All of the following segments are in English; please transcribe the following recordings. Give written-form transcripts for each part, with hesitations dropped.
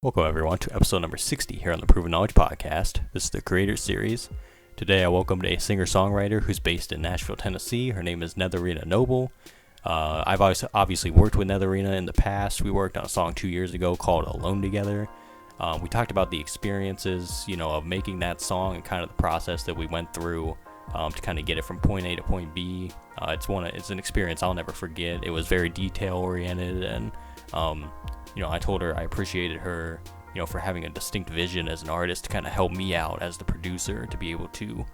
Welcome, everyone, to episode number 60 here on the Proven Knowledge Podcast. This is the Creators Series. Today, I welcomed a singer-songwriter who's based in Nashville, Tennessee. Her name is Netherina Noble. I've obviously worked with Netherina in the past. We worked on a song 2 years ago called Alone Together. We talked about the experiences, of making that song and kind of the process that we went through to kind of get it from point A to point B. It's an experience I'll never forget. It was very detail-oriented, and I told her I appreciated her, for having a distinct vision as an artist to kind of help me out as the producer to be able to,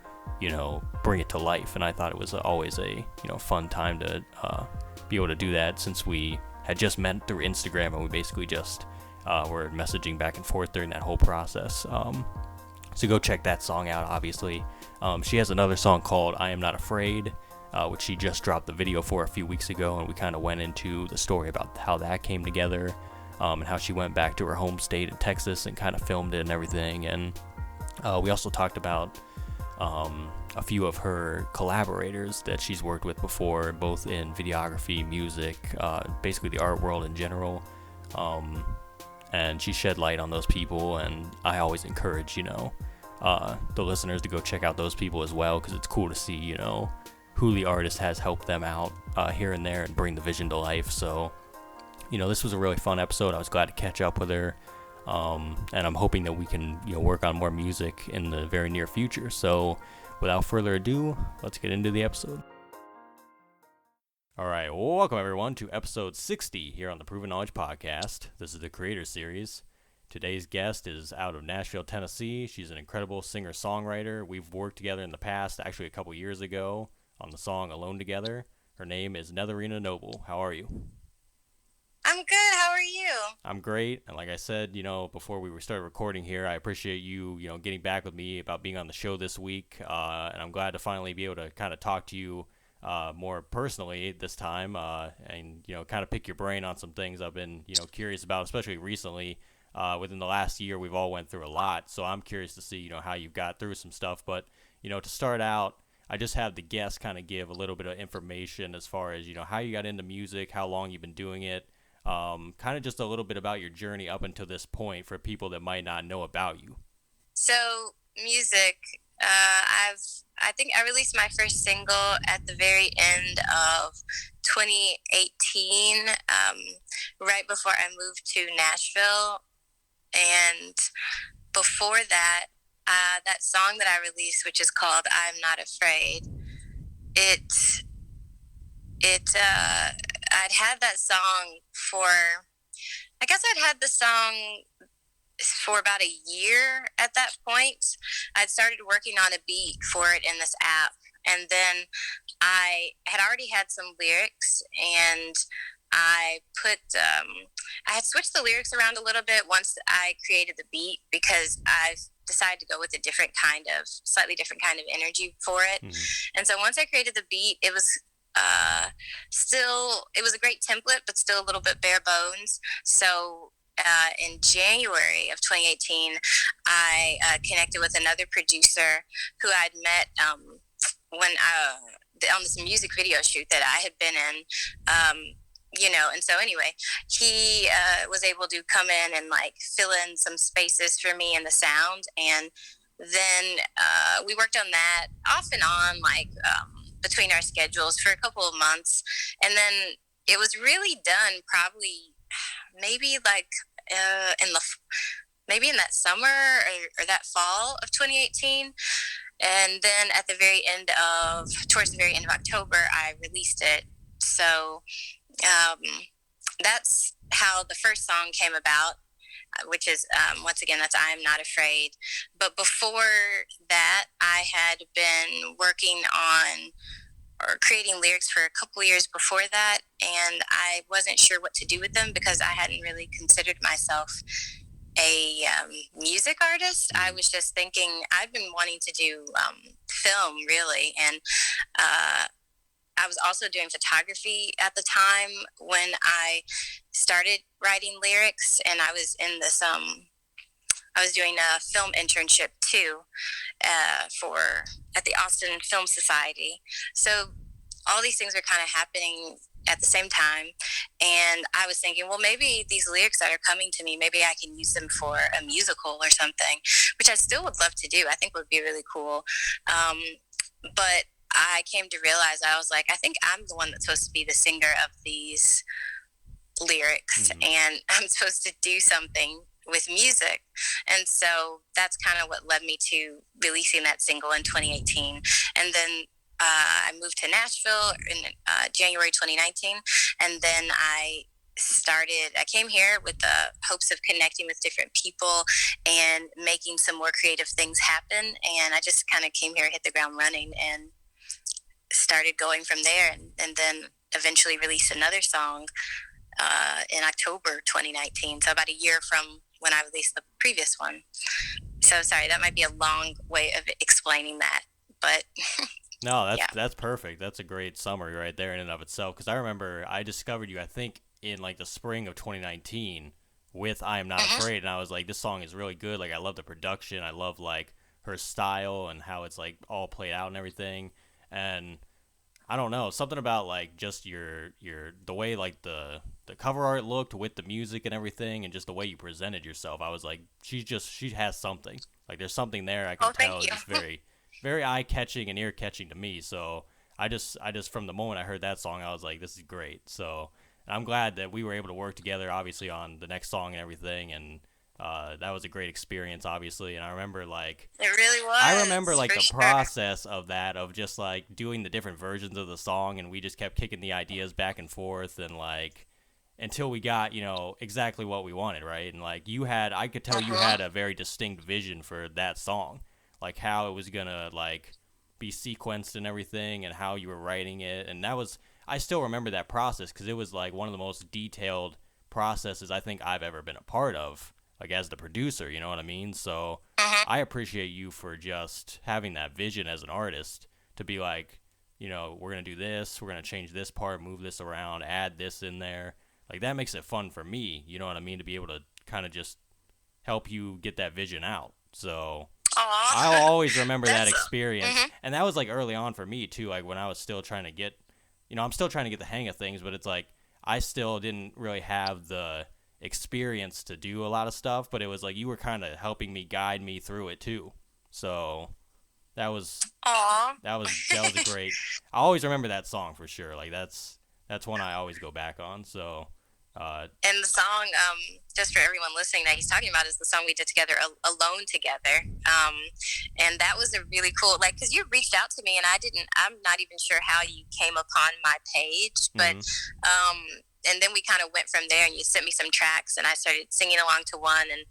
bring it to life. And I thought it was always a, fun time to be able to do that, since we had just met through Instagram and we basically just were messaging back and forth during that whole process. So go check that song out, obviously. She has another song called I Am Not Afraid, which she just dropped the video for a few weeks ago, and we kind of went into the story about how that came together. And how she went back to her home state in Texas and kind of filmed it and everything. And we also talked about a few of her collaborators that she's worked with before, both in videography, music, basically the art world in general. And she shed light on those people, and I always encourage, the listeners to go check out those people as well, because it's cool to see, who the artist has helped them out here and there and bring the vision to life. So this was a really fun episode. I was glad to catch up with her, and I'm hoping that we can, work on more music in the very near future. So, without further ado, let's get into the episode. All right, welcome everyone to episode 60 here on the Proven Knowledge Podcast. This is the Creators Series. Today's guest is out of Nashville, Tennessee. She's an incredible singer-songwriter. We've worked together in the past, actually a couple years ago, on the song Alone Together. Her name is Netherina Noble. How are you? I'm good. How are you? I'm great. And like I said, before we started recording here, I appreciate you, getting back with me about being on the show this week. And I'm glad to finally be able to kind of talk to you more personally this time, and, kind of pick your brain on some things I've been, curious about, especially recently. Within the last year, we've all went through a lot. So I'm curious to see, how you've got through some stuff. But, to start out, I just have the guests kind of give a little bit of information as far as, how you got into music, how long you've been doing it. Kind of just a little bit about your journey up until this point for people that might not know about you. So, music, I think I released my first single at the very end of 2018, right before I moved to Nashville. And before that, that song that I released, which is called I'm Not Afraid, I'd had that song I'd had the song for about a year at that point. I'd started working on a beat for it in this app, and then I had already had some lyrics, and I had switched the lyrics around a little bit once I created the beat, because I decided to go with slightly different kind of energy for it. Mm-hmm. And so once I created the beat, it was it was a great template, but still a little bit bare bones. So in January of 2018, I connected with another producer who I'd met on this music video shoot that I had been in. And so anyway, he was able to come in and fill in some spaces for me in the sound, and then we worked on that off and on, between our schedules for a couple of months. And then it was really done probably maybe maybe in that summer or that fall of 2018. And then towards the very end of October, I released it. So that's how the first song came about, which is, once again, that's I Am Not Afraid. But before that, I had been working on or creating lyrics for a couple years before that, and I wasn't sure what to do with them because I hadn't really considered myself a music artist. I was just thinking I'd been wanting to do film, really, and I was also doing photography at the time when I started writing lyrics, and I was in this I was doing a film internship too at the Austin Film Society. So all these things were kind of happening at the same time. And I was thinking, well, maybe these lyrics that are coming to me, maybe I can use them for a musical or something, which I still would love to do. I think would be really cool. Um, but I came to realize, I was like, I think I'm the one that's supposed to be the singer of these lyrics, and I'm supposed to do something with music. And so that's kind of what led me to releasing that single in 2018. And then I moved to Nashville in January 2019, and then I came here with the hopes of connecting with different people and making some more creative things happen. And I just kind of came here, hit the ground running, and started going from there. And then eventually released another song in October 2019. So about a year from when I released the previous one. So sorry, that might be a long way of explaining that, but No, yeah. that's perfect. That's a great summary right there in and of itself. Because I remember I discovered you, I think, in like the spring of 2019 with "I Am Not Afraid," and I was like, this song is really good. Like, I love the production. I love like her style and how it's like all played out and everything. And I don't know, something about like just your the way like the cover art looked with the music and everything, and just the way you presented yourself. I was like, she has something. Like, there's something there. I can tell. Thank It's just you. very eye catching and ear catching to me. So I just from the moment I heard that song, I was like, this is great. So I'm glad that we were able to work together, obviously, on the next song and everything. And that was a great experience, obviously. And I remember like It really I remember was, like for the sure. process of that, of just like doing the different versions of the song, and we just kept kicking the ideas back and forth, and like until we got, exactly what we wanted, right? And like I could tell you had a very distinct vision for that song, like how it was gonna like be sequenced and everything, and how you were writing it. And that was, I still remember that process because it was like one of the most detailed processes I think I've ever been a part of, like as the producer, you know what I mean? So Hmm. I appreciate you for just having that vision as an artist to be like, we're going to do this, we're going to change this part, move this around, add this in there. Like, that makes it fun for me, you know what I mean, to be able to kind of just help you get that vision out. So I'll Aw, always remember that that's experience. hmm. And that was like early on for me too, like when I was still trying to get, I'm still trying to get the hang of things, but it's like I still didn't really have the experience to do a lot of stuff, but it was like you were kind of helping me guide me through it too. So that was Aw. that was a great. I always remember that song for sure. Like, that's one I always go back on. So And the song, just for everyone listening, that he's talking about is the song we did together, alone together. And that was a really cool, like, because you reached out to me, and I'm not even sure how you came upon my page, but, mm-hmm. and then we kind of went from there, and you sent me some tracks, and I started singing along to one, and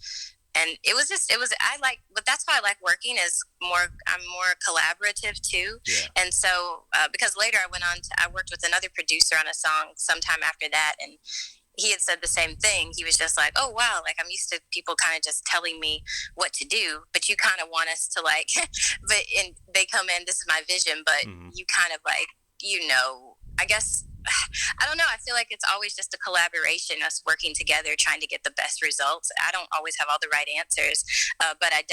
I like, but that's why I like working is I'm more collaborative too. Yeah. And so, because later I worked with another producer on a song sometime after that, and he had said the same thing. He was just like, "Oh wow, like I'm used to people kind of just telling me what to do, but you kind of want us to like, but and they come in, this is my vision, but Mm-hmm. you kind of like, I guess." I don't know. I feel like it's always just a collaboration, us working together, trying to get the best results. I don't always have all the right answers, but I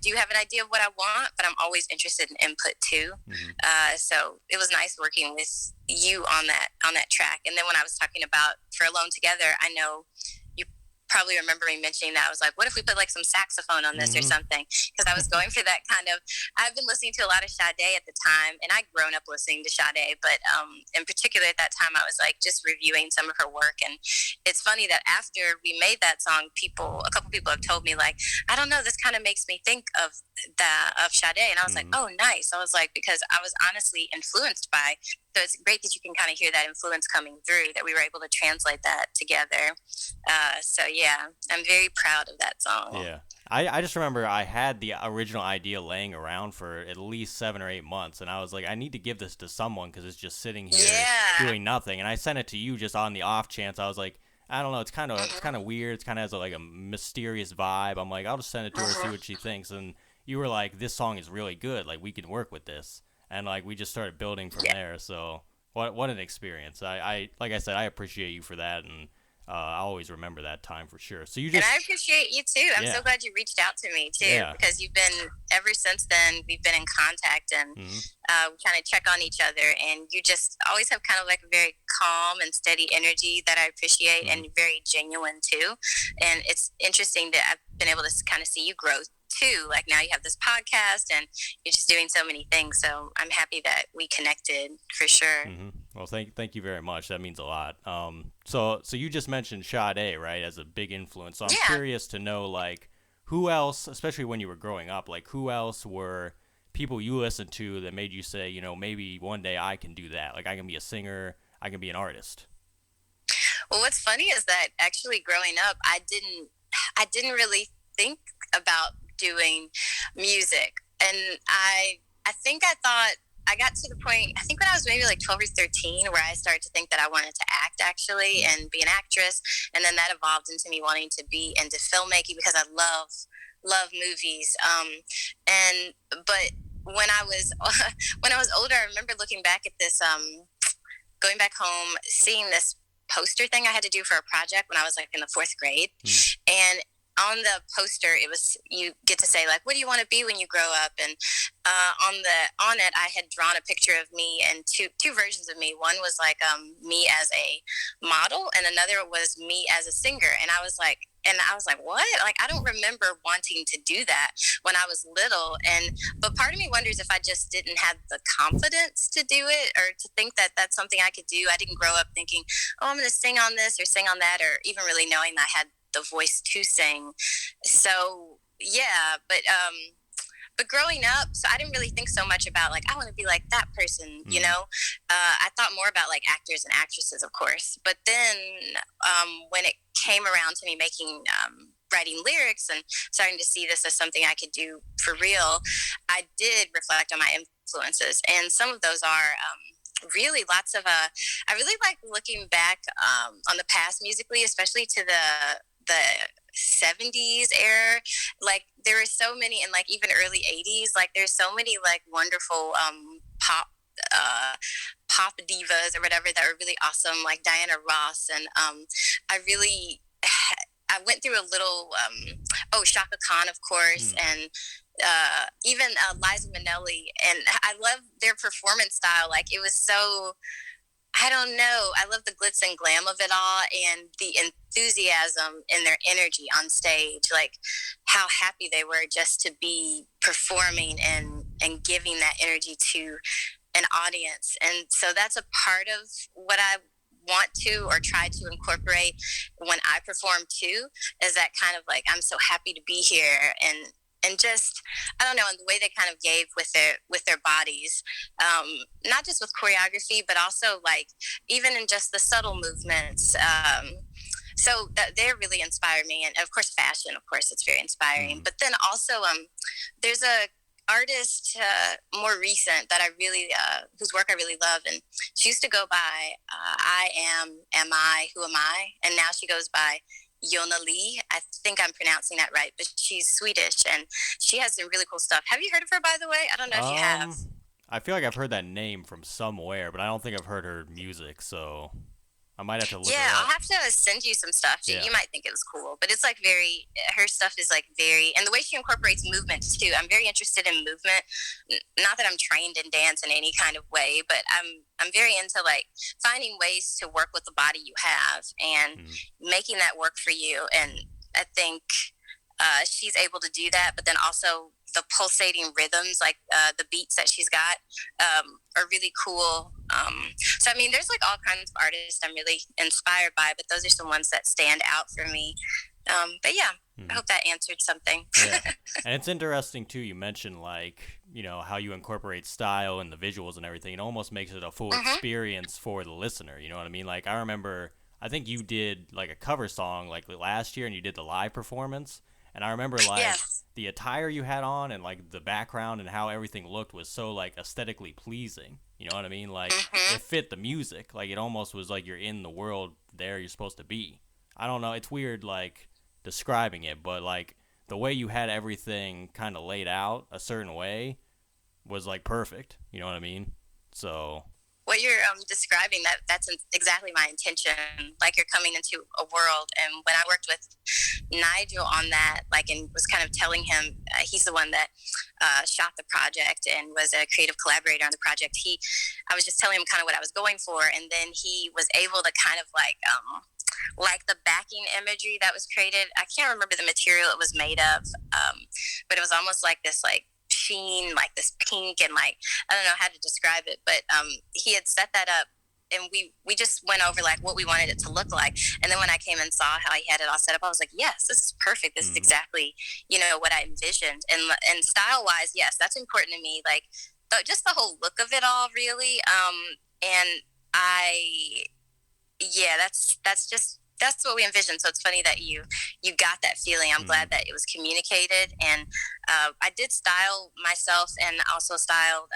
do have an idea of what I want, but I'm always interested in input too. Mm-hmm. So it was nice working with you on that track. And then when I was talking about For Alone Together, I know you probably remember me mentioning that. I was like, what if we put like some saxophone on this or Mm-hmm. something? Because I was going for that kind of. I've been listening to a lot of Sade at the time, and I'd grown up listening to Sade, but in particular at that time, I was like just reviewing some of her work. And it's funny that after we made that song, a couple people have told me like, I don't know, this kind of makes me think of Sade, and I was like, Mm-hmm. oh, nice. I was like, because I was honestly influenced by. So it's great that you can kind of hear that influence coming through, that we were able to translate that together. So yeah, I'm very proud of that song. Yeah. I just remember I had the original idea laying around for at least 7 or 8 months, and I was like, I need to give this to someone because it's just sitting here Yeah. doing nothing. And I sent it to you just on the off chance. I was like, I don't know, it's kind Mm-hmm. of weird. It's kind of has like a mysterious vibe. I'm like, I'll just send it to her, see Mm-hmm. what she thinks. And you were like, this song is really good. Like, we can work with this, and like we just started building from Yeah. there. So what an experience. I like I said, I appreciate you for that, and I always remember that time for sure. So you And just I appreciate you too. I'm yeah so glad you reached out to me too, yeah. because you've been, ever since then, we've been in contact, and Hmm. we kind of check on each other. And you just always have kind of like a very calm and steady energy that I appreciate, Hmm. and very genuine too. And it's interesting that I've been able to kind of see you grow too. Like now you have this podcast, and you're just doing so many things. So I'm happy that we connected for sure. Hmm. Well, thank you very much. That means a lot. So you just mentioned Sade, right, as a big influence. So I'm Yeah. curious to know, like, who else, especially when you were growing up, like, who else were people you listened to that made you say, maybe one day I can do that. Like, I can be a singer, I can be an artist. Well, what's funny is that actually growing up, I didn't really think about doing music, and I think I thought I got to the point. I think when I was maybe like 12 or 13, where I started to think that I wanted to act actually Mm. and be an actress, and then that evolved into me wanting to be into filmmaking because I love movies. And but when I was when I was older, I remember looking back at this going back home, seeing this poster thing I had to do for a project when I was like in the fourth grade. Mm. And on the poster, it was, you get to say like, what do you want to be when you grow up? And on it, I had drawn a picture of me and two versions of me. One was like me as a model, and another was me as a singer. And I was like, what? Like, I don't remember wanting to do that when I was little. But part of me wonders if I just didn't have the confidence to do it, or to think that that's something I could do. I didn't grow up thinking, oh, I'm going to sing on this or sing on that, or even really knowing that I had the voice to sing. So yeah, but growing up, so I didn't really think so much about like I want to be like that person, you Mm. know. I thought more about like actors and actresses, of course. But then when it came around to me making writing lyrics and starting to see this as something I could do for real, I did reflect on my influences, and some of those are. Really lots of I really like looking back on the past musically, especially to the 70s era. Like there were so many, and like even early 80s, like there's so many like wonderful uh pop divas or whatever that were really awesome, like Diana Ross. And I really I went through a little oh, Shaka Khan, of course, Mm. and even Liza Minnelli. And I love their performance style. Like it was so, I don't know. I love the glitz and glam of it all, and the enthusiasm and their energy on stage. Like how happy they were just to be performing and giving that energy to an audience. And so that's a part of what I want to or try to incorporate when I perform too, is that kind of like I'm so happy to be here. And just, I don't know, and the way they kind of gave with their bodies, not just with choreography, but also like even in just the subtle movements. So that they really inspire me, and of course fashion, of course it's very inspiring. Mm. But then also there's a artist more recent that I really whose work I really love, and she used to go by am I, who am I, and now she goes by Yona Lee. I think I'm pronouncing that right, but she's Swedish, and she has some really cool stuff. Have you heard of her, by the way? I don't know if you have. Um, I feel like I've heard that name from somewhere, but I don't think I've heard her music, so I might have to look Yeah, her I'll up. have to send you some stuff. Yeah. You might think it was cool, but it's like very, her stuff is like very, and the way she incorporates movement too. I'm very interested in movement. Not that I'm trained in dance in any kind of way, but I'm very into like finding ways to work with the body you have and Mm. making that work for you. And I think she's able to do that, but then also the pulsating rhythms, like the beats that she's got, are really cool. So I mean, there's like all kinds of artists I'm really inspired by, but those are some ones that stand out for me. But yeah, I Mm. hope that answered something. Yeah. And it's interesting too. You mentioned like how you incorporate style and the visuals and everything. It almost makes it a full Mm-hmm. experience for the listener. You know what I mean? Like I remember, I think you did like a cover song like last year, and you did the live performance. And I remember like Yes. the attire you had on and like the background and how everything looked was so like aesthetically pleasing. You know what I mean? Like Mm-hmm. it fit the music. Like it almost was like you're in the world there you're supposed to be. I don't know. It's weird like describing it, but like the way you had everything kind of laid out a certain way was like perfect. You know what I mean? So, what you're describing, that's exactly my intention. Like, you're coming into a world, and when I worked with Nigel on that, like, and was kind of telling him, he's the one that shot the project and was a creative collaborator on the project. I was just telling him kind of what I was going for, and then he was able to kind of like the backing imagery that was created. I can't remember the material it was made of, but it was almost like this like sheen, like this pink, and like, I don't know how to describe it, but he had set that up, and we just went over like what we wanted it to look like. And then when I came and saw how he had it all set up, I was like, yes, this is perfect. This is exactly, what I envisioned. And style wise, yes, that's important to me. Like, just the whole look of it all, really. And yeah, that's what we envisioned. So it's funny that you got that feeling. I'm glad that it was communicated. And I did style myself, and also styled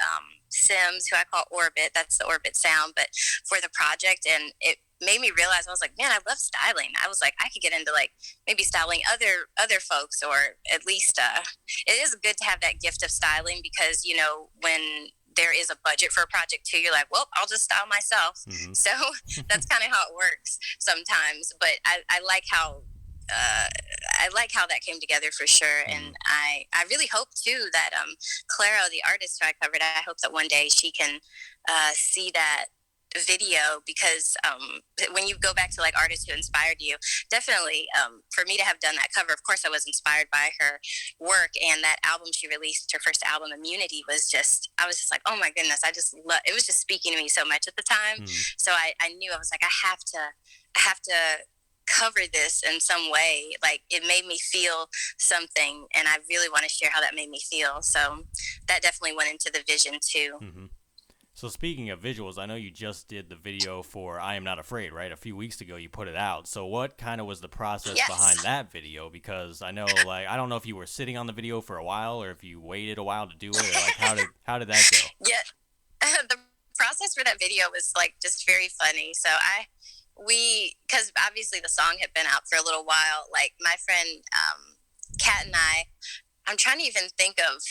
Sims, who I call Orbit. That's the Orbit sound, but for the project. And it made me realize, I was like, man, I love styling. I was like, I could get into like maybe styling other folks, or at least it is good to have that gift of styling, because when there is a budget for a project too, you're like, well, I'll just style myself. So that's kind of how it works sometimes. But I like how that came together, for sure. And I really hope too that Clara, the artist who I covered, I hope that one day she can see that video, because when you go back to like artists who inspired you, definitely for me to have done that cover, of course I was inspired by her work, and that album she released, her first album, Immunity, I was just like, oh my goodness, it was just speaking to me so much at the time. So I knew, I was like, I have to cover this in some way. Like, it made me feel something, and I really want to share how that made me feel. So that definitely went into the vision too. So speaking of visuals, I know you just did the video for I Am Not Afraid, right? A few weeks ago you put it out. So what kind of was the process behind that video? Because I know, like, I don't know if you were sitting on the video for a while, or if you waited a while to do it, or like how did that go? Yeah, the process for that video was like just very funny. So because obviously the song had been out for a little while. Like, my friend Kat and I'm trying to even think of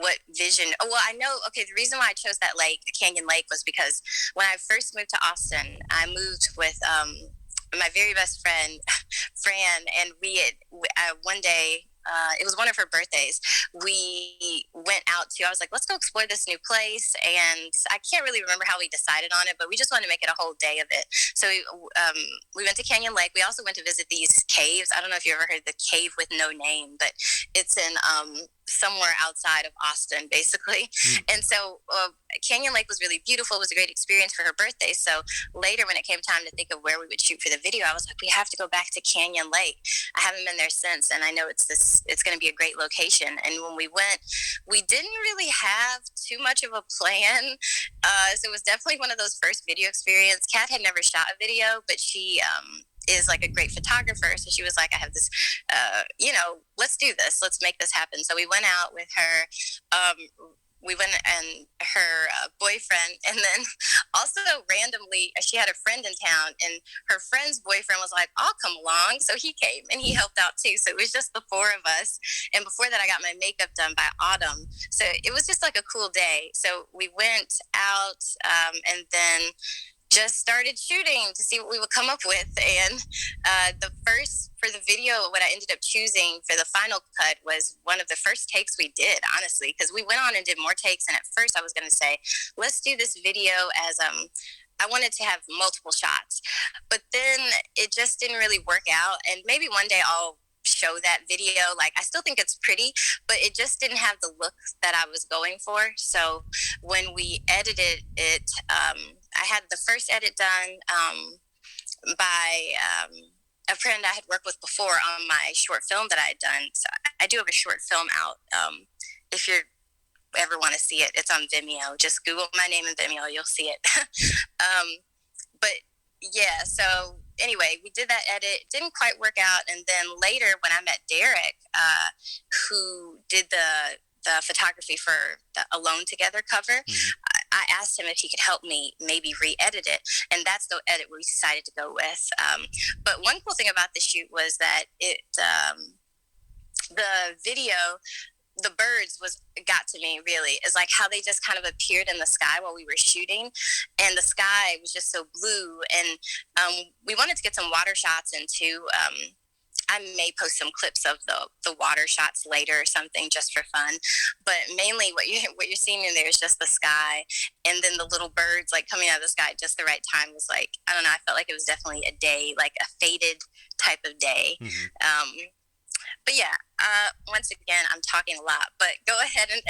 what vision. Oh, well, I know. Okay, the reason why I chose that lake, Canyon Lake, was because when I first moved to Austin, I moved with my very best friend, Fran, and we had one day. It was one of her birthdays. We went out to, I was like, let's go explore this new place. And I can't really remember how we decided on it, but we just wanted to make it a whole day of it. So we went to Canyon Lake. We also went to visit these caves. I don't know if you ever heard the Cave with No Name, but it's in somewhere outside of Austin, basically. And so Canyon Lake was really beautiful. It was a great experience for her birthday. So later, when it came time to think of where we would shoot for the video, I was like, we have to go back to Canyon Lake. I haven't been there since, and I know it's going to be a great location. And when we went, we didn't really have too much of a plan. So it was definitely one of those first video experiences. Kat had never shot a video, but she is like a great photographer. So she was like, I have this, let's do this. Let's make this happen. So we went out with her. We went and her boyfriend, and then also randomly she had a friend in town, and her friend's boyfriend was like, I'll come along. So he came and he helped out too. So it was just the four of us. And before that, I got my makeup done by Autumn. So it was just like a cool day. So we went out and then just started shooting to see what we would come up with. And for the video, what I ended up choosing for the final cut was one of the first takes we did, honestly, because we went on and did more takes. And at first I was going to say, let's do this video as I wanted to have multiple shots, but then it just didn't really work out. And maybe one day I'll show that video. Like, I still think it's pretty, but it just didn't have the look that I was going for. So when we edited it, I had the first edit done by a friend I had worked with before on my short film that I had done. So I do have a short film out. If you ever want to see it, it's on Vimeo. Just Google my name in Vimeo, you'll see it. But yeah, so anyway, we did that edit. It didn't quite work out. And then later, when I met Derek, who did the photography for the Alone Together cover, I asked him if he could help me maybe re-edit it. And that's the edit we decided to go with. But one cool thing about the shoot was that the video the birds got to me really, is like how they just kind of appeared in the sky while we were shooting, and the sky was just so blue. And we wanted to get some water shots in too. I may post some clips of the water shots later or something just for fun, but mainly what you're seeing in there is just the sky, and then the little birds like coming out of the sky at just the right time was like, I don't know, I felt like it was definitely a day, like a faded type of day. But yeah, once again, I'm talking a lot, but go ahead and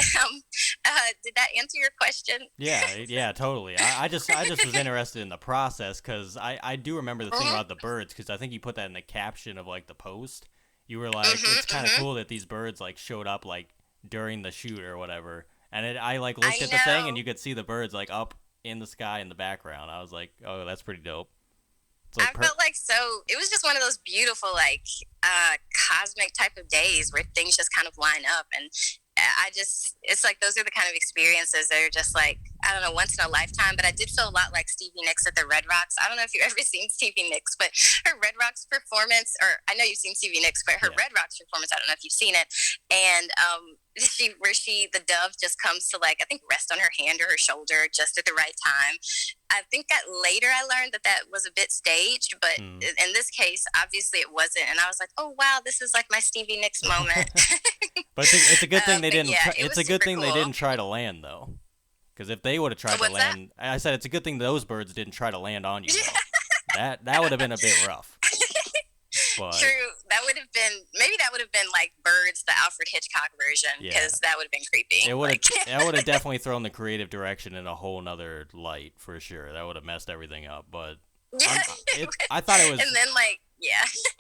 did that answer your question? Yeah, totally. I just was interested in the process because I do remember the thing about the birds because I think you put that in the caption of like the post. You were like, it's kind of cool that these birds like showed up like during the shoot or whatever, and I like looked at the thing and you could see the birds like up in the sky in the background. I was like, oh, that's pretty dope. Like I felt like it was just one of those beautiful, like, cosmic type of days where things just kind of line up. And it's like those are the kind of experiences that are just like, I don't know, once in a lifetime. But I did feel a lot like Stevie Nicks at the Red Rocks. I don't know if you've ever seen Stevie Nicks, but her Red Rocks performance, or I know you've seen Stevie Nicks, but her Red Rocks performance, I don't know if you've seen it. And the dove just comes to, like, I think rest on her hand or her shoulder just at the right time. I think that later I learned that was a bit staged, but in this case, obviously it wasn't. And I was like, oh wow, this is like my Stevie Nicks moment. But it's a good thing they didn't. It's a good thing cool. They didn't try to land though, because if they would have tried to land, I said it's a good thing those birds didn't try to land on you. That would have been a bit rough. But, true. That would have been like Birds, the Alfred Hitchcock version, because that would have been creepy. It would have that would have definitely thrown the creative direction in a whole nother light for sure. That would have messed everything up. But I thought it was. And then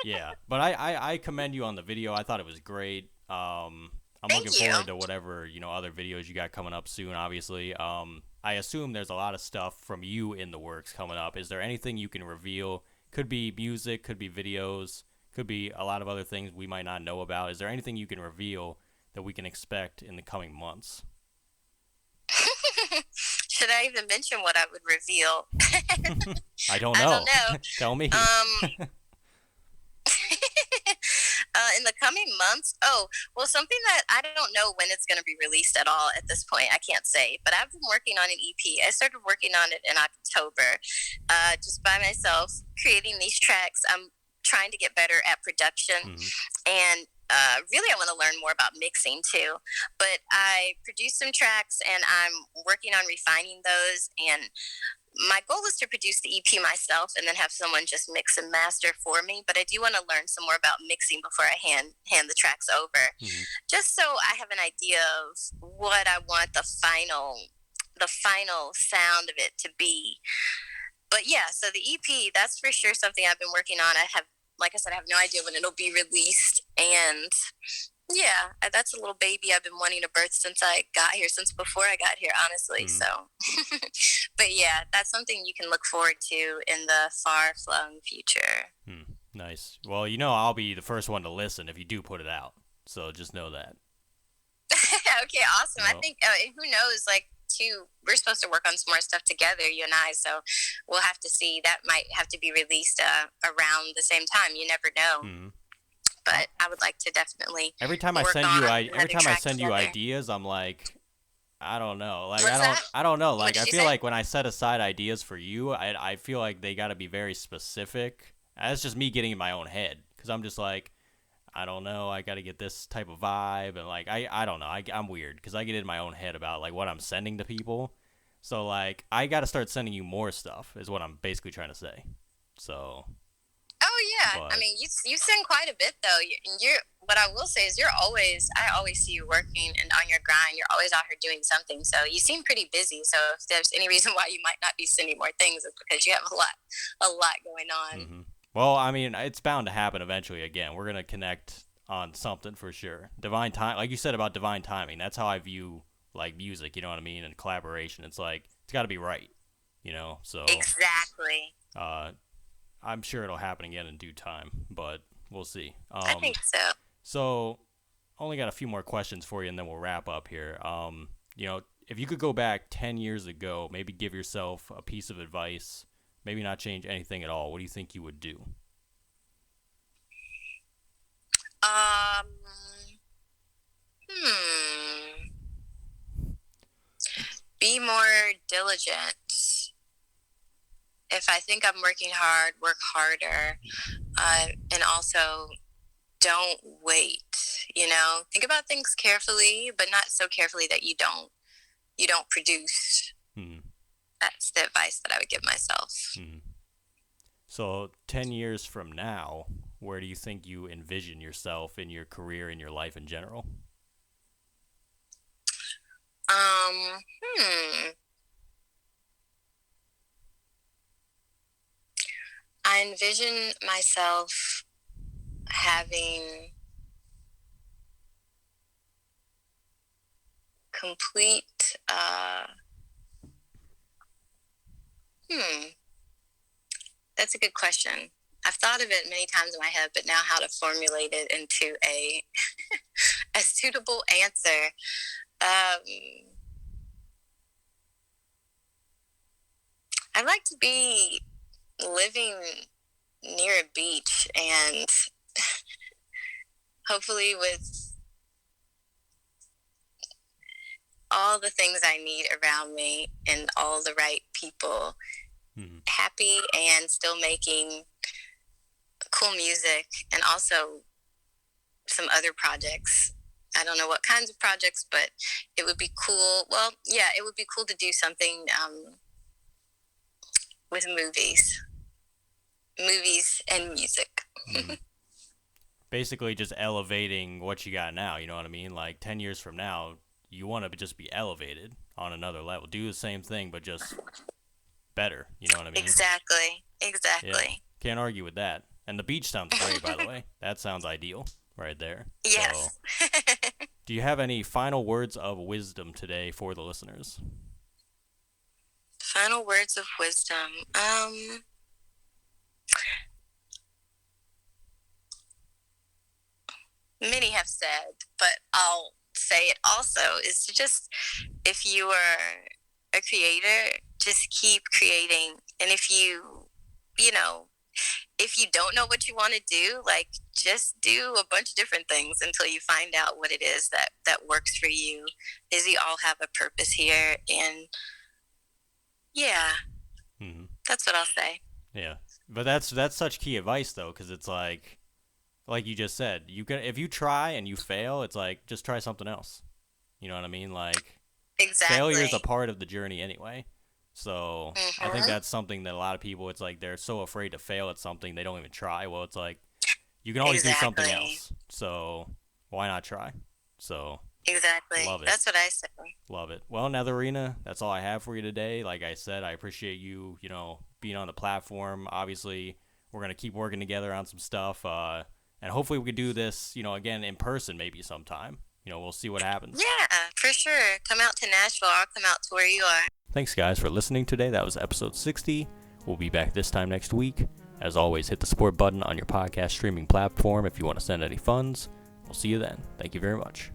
yeah. But I commend you on the video. I thought it was great. I'm looking forward to whatever other videos you got coming up soon. Obviously, I assume there's a lot of stuff from you in the works coming up. Is there anything you can reveal? Could be music, could be videos, could be a lot of other things we might not know about. Is there anything you can reveal that we can expect in the coming months? Should I even mention what I would reveal? I don't know. Tell me. In the coming months, something that I don't know when it's going to be released at all at this point. I can't say, but I've been working on an EP. I started working on it in October, just by myself, creating these tracks. I'm trying to get better at production, and really I want to learn more about mixing too. But I produced some tracks, and I'm working on refining those, and my goal is to produce the EP myself and then have someone just mix and master for me. But I do want to learn some more about mixing before I hand the tracks over, just so I have an idea of what I want the final sound of it to be. But yeah, so the EP, that's for sure something I've been working on. Like I said, I have no idea when it'll be released, and yeah, that's a little baby I've been wanting to birth since before I got here, honestly. So, but yeah, that's something you can look forward to in the far-flung future. Nice. Well, I'll be the first one to listen if you do put it out. So just know that. Okay, awesome. I think, who knows, we're supposed to work on some more stuff together, you and I, so we'll have to see. That might have to be released around the same time. You never know. But I would like to definitely. Every time I send you ideas, I'm like, I don't know. Like I don't know. Like I feel like when I set aside ideas for you, I feel like they got to be very specific. That's just me getting in my own head because I'm just like, I don't know. I got to get this type of vibe, and like I don't know. I'm weird because I get in my own head about like what I'm sending to people. So like I got to start sending you more stuff is what I'm basically trying to say. So. Oh yeah, I mean you sing quite a bit though. What I will say is I always see you working and on your grind. You're always out here doing something. So you seem pretty busy. So if there's any reason why you might not be sending more things, it's because you have a lot going on. Well, I mean, it's bound to happen eventually. Again, we're gonna connect on something for sure. Divine time, like you said about divine timing. That's how I view like music. You know what I mean? And collaboration. It's like it's got to be right. So exactly. I'm sure it'll happen again in due time, but we'll see. I think so. So, only got a few more questions for you, and then we'll wrap up here. If you could go back 10 years ago, maybe give yourself a piece of advice, maybe not change anything at all, what do you think you would do? be more diligent. If I think I'm working hard, work harder, and also don't wait. Think about things carefully, but not so carefully that you don't produce. That's the advice that I would give myself. So 10 years from now, where do you think you envision yourself in your career, in your life in general? I envision myself having complete, that's a good question. I've thought of it many times in my head, but now how to formulate it into a suitable answer. I'd like to be living near a beach and hopefully with all the things I need around me and all the right people, happy and still making cool music, and also some other projects. I don't know what kinds of projects, but it would be cool. Well, yeah, it would be cool to do something with movies and music. Basically just elevating what you got now, you know what I mean? Like 10 years from now, you want to just be elevated on another level. Do the same thing, but just better, you know what I mean? Exactly. Yeah, can't argue with that. And the beach sounds great, by the way. That sounds ideal right there. Yes. So, do you have any final words of wisdom today for the listeners? Final words of wisdom. Many have said, but I'll say it also, is to just, if you are a creator, just keep creating. And if if you don't know what you want to do, like, just do a bunch of different things until you find out what it is that works for you. Because we all have a purpose here, and yeah, that's what I'll say. Yeah, but that's such key advice though, because it's like you just said, if you try and you fail, it's like just try something else. You know what I mean? Like, exactly. Failure is a part of the journey anyway. So I think that's something that a lot of people, it's like they're so afraid to fail at something they don't even try. Well, it's like you can always do something else. So why not try? So exactly. Love it. That's what I say. Love it. Well, Netherina, that's all I have for you today. Like I said, I appreciate you, being on the platform. Obviously, we're going to keep working together on some stuff. And hopefully we can do this, again in person maybe sometime. We'll see what happens. Yeah, for sure. Come out to Nashville. I'll come out to where you are. Thanks, guys, for listening today. That was episode 60. We'll be back this time next week. As always, hit the support button on your podcast streaming platform if you want to send any funds. We'll see you then. Thank you very much.